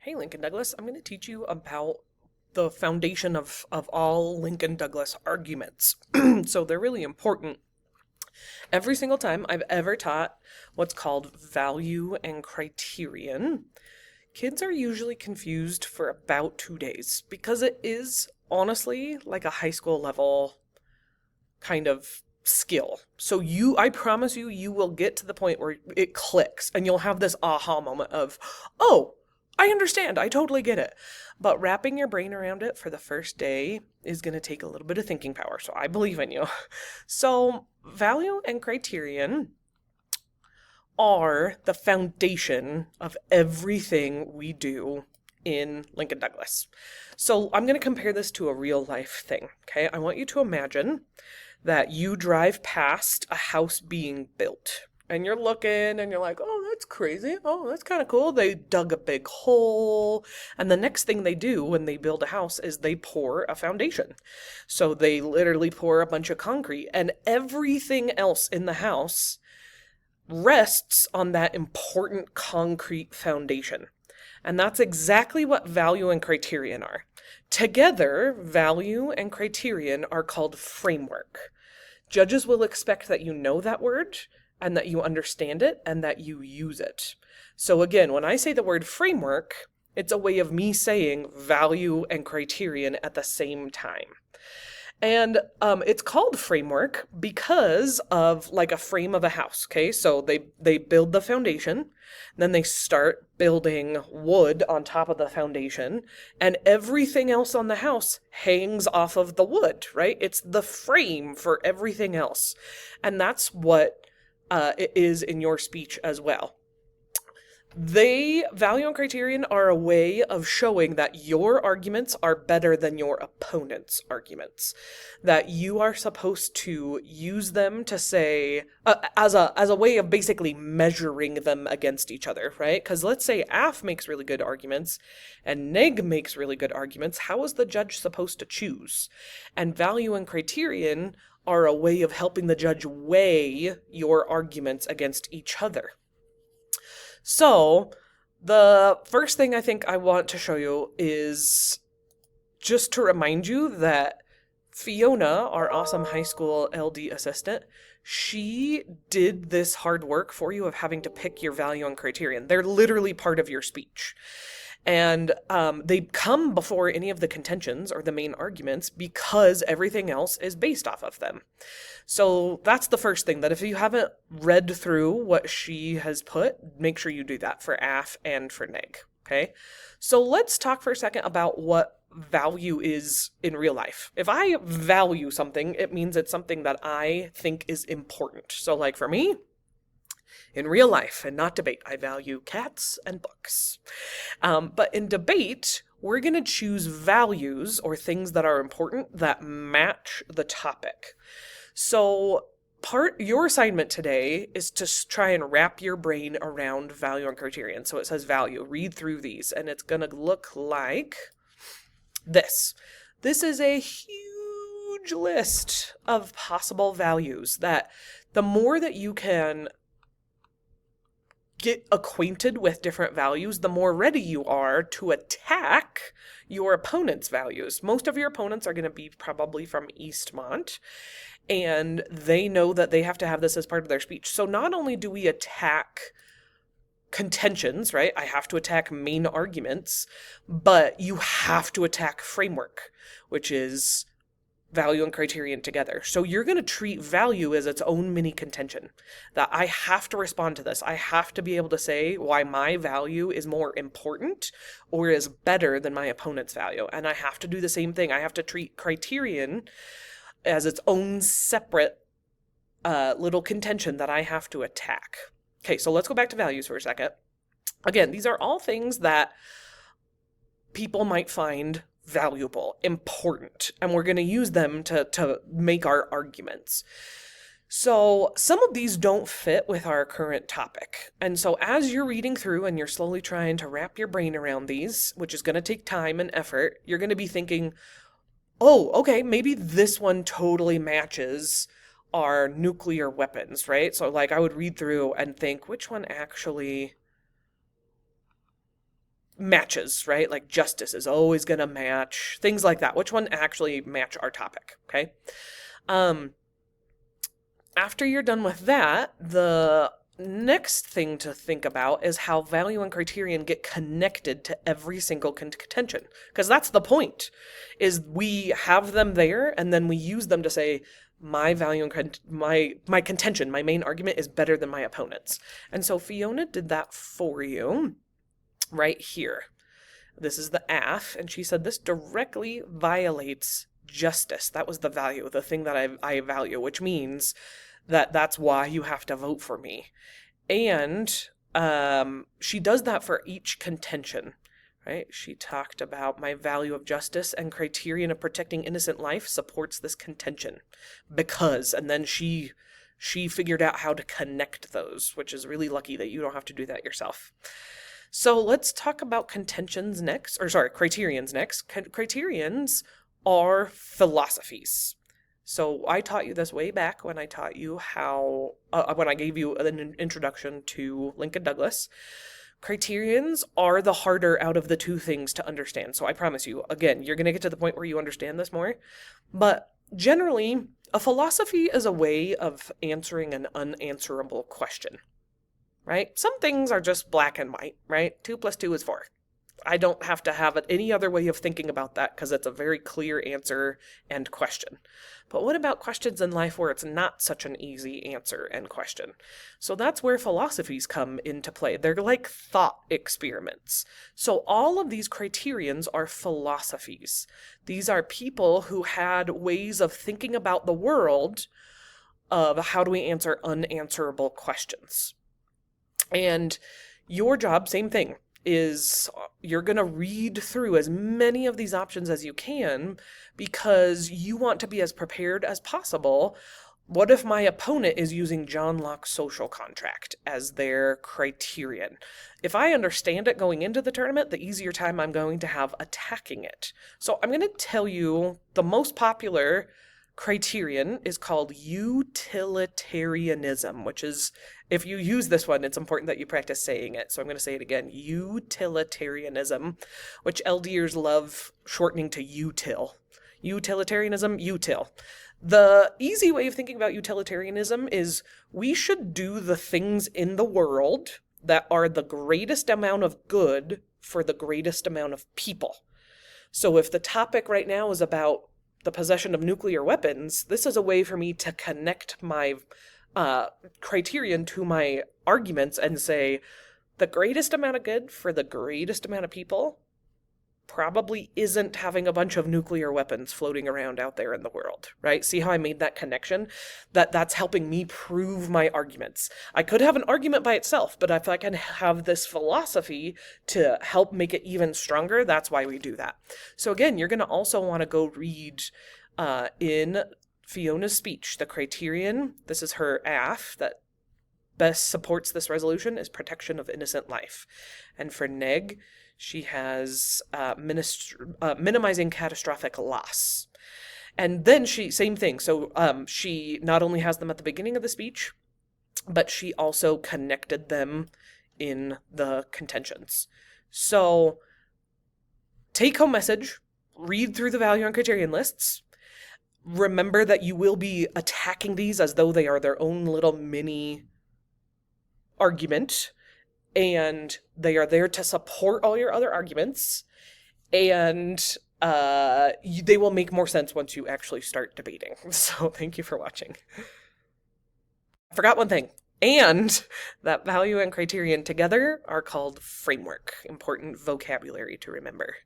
Hey, Lincoln Douglas, I'm going to teach you about the foundation of all Lincoln Douglas arguments. So they're really important. Every single time I've ever taught what's called value and criterion, kids are usually confused for about 2 days because it is honestly like a high school level kind of skill. So I promise you, you will get to the point where it clicks and you'll have this aha moment of, oh, I understand. I totally get it. But wrapping your brain around it for the first day is going to take a little bit of thinking power. So I believe in you. So value and criterion are the foundation of everything we do in Lincoln Douglas. So I'm going to compare this to a real life thing. Okay. I want you to imagine that you drive past a house being built and you're looking and you're like, oh, that's crazy. Oh, that's kind of cool. They dug a big hole. And the next thing they do when they build a house is they pour a foundation. So they literally pour a bunch of concrete, and everything else in the house rests on that important concrete foundation. And that's exactly what value and criterion are. Together, value and criterion are called framework. Judges will expect that you know that word and that you understand it and that you use it. So again, when I say the word framework, it's a way of me saying value and criterion at the same time. And it's called framework because of like a frame of a house. Okay, so they build the foundation, then they start building wood on top of the foundation, and everything else on the house hangs off of the wood, right? It's the frame for everything else. And that's what it is in your speech as well. Value and criterion are a way of showing that your arguments are better than your opponent's arguments. That you are supposed to use them to say, as a way of basically measuring them against each other, right? Because let's say Af makes really good arguments and Neg makes really good arguments. How is the judge supposed to choose? And value and criterion are a way of helping the judge weigh your arguments against each other. So, the first thing I think I want to show you is just to remind you that Fiona, our awesome high school LD assistant, she did this hard work for you of having to pick your value and criterion. They're literally part of your speech. And they come before any of the contentions or the main arguments because everything else is based off of them. So that's the first thing, that if you haven't read through what she has put, make sure you do that for AF and for Neg. Okay, so let's talk for a second about what value is in real life. If I value something, it means it's something that I think is important. So like for me, in real life and not debate, I value cats and books. But in debate, we're going to choose values or things that are important that match the topic. So your assignment today is to try and wrap your brain around value and criterion. So it says value. Read through these, and it's going to look like this. This is a huge list of possible values that the more that you can get acquainted with different values, the more ready you are to attack your opponent's values. Most of your opponents are going to be probably from Eastmont, and they know that they have to have this as part of their speech. So not only do we attack contentions, right? I have to attack main arguments, but you have to attack framework, which is value and criterion together. So you're going to treat value as its own mini contention, that I have to respond to this. I have to be able to say why my value is more important or is better than my opponent's value. And I have to do the same thing. I have to treat criterion as its own separate little contention that I have to attack. Okay, so let's go back to values for a second. Again, these are all things that people might find valuable, important, and we're going to use them to make our arguments. So some of these don't fit with our current topic. And so as you're reading through and you're slowly trying to wrap your brain around these, which is going to take time and effort, you're going to be thinking, oh, okay, maybe this one totally matches our nuclear weapons, right? So like I would read through and think, which one actually matches, right? Like justice is always going to match, things like that. Which one actually match our topic, okay? After you're done with that, the next thing to think about is how value and criterion get connected to every single contention. Because that's the point, is we have them there and then we use them to say, my value and my contention, my main argument is better than my opponent's. And so Fiona did that for you right here. This is the AF, and she said this directly violates justice. That was the value, the thing that I value, which means that's why you have to vote for me. And she does that for each contention, right? She talked about my value of justice and criterion of protecting innocent life supports this contention because, and then she figured out how to connect those, which is really lucky that you don't have to do that yourself. So let's talk about criterions next. Criterions are philosophies. So I taught you this way back when I taught you how, when I gave you an introduction to Lincoln Douglas. Criterions are the harder out of the two things to understand. So I promise you, again, you're going to get to the point where you understand this more. But generally, a philosophy is a way of answering an unanswerable question, right? Some things are just black and white, right? 2 + 2 is 4. I don't have to have any other way of thinking about that because it's a very clear answer and question. But what about questions in life where it's not such an easy answer and question? So that's where philosophies come into play. They're like thought experiments. So all of these criterions are philosophies. These are people who had ways of thinking about the world of how do we answer unanswerable questions. And your job, same thing, is you're going to read through as many of these options as you can because you want to be as prepared as possible. What if my opponent is using John Locke's social contract as their criterion? If I understand it going into the tournament, the easier time I'm going to have attacking it. So I'm going to tell you the most popular criterion is called utilitarianism, which is, if you use this one, it's important that you practice saying it. So I'm going to say it again, utilitarianism, which LDers love shortening to util. Utilitarianism, util. The easy way of thinking about utilitarianism is we should do the things in the world that are the greatest amount of good for the greatest amount of people. So if the topic right now is about the possession of nuclear weapons, this is a way for me to connect my criterion to my arguments and say the greatest amount of good for the greatest amount of people probably isn't having a bunch of nuclear weapons floating around out there in the world, right? See how I made that connection? That's helping me prove my arguments. I could have an argument by itself, but if I can have this philosophy to help make it even stronger, that's why we do that. So again, you're going to also want to go read in Fiona's speech, the criterion, this is her AF, that best supports this resolution is protection of innocent life. And for neg, she has minimizing catastrophic loss. And then same thing. So she not only has them at the beginning of the speech, but she also connected them in the contentions. So take home message, read through the value and criterion lists. Remember that you will be attacking these as though they are their own little mini argument. And they are there to support all your other arguments, and they will make more sense once you actually start debating. So thank you for watching. I forgot one thing, and that value and criterion together are called framework. Important vocabulary to remember.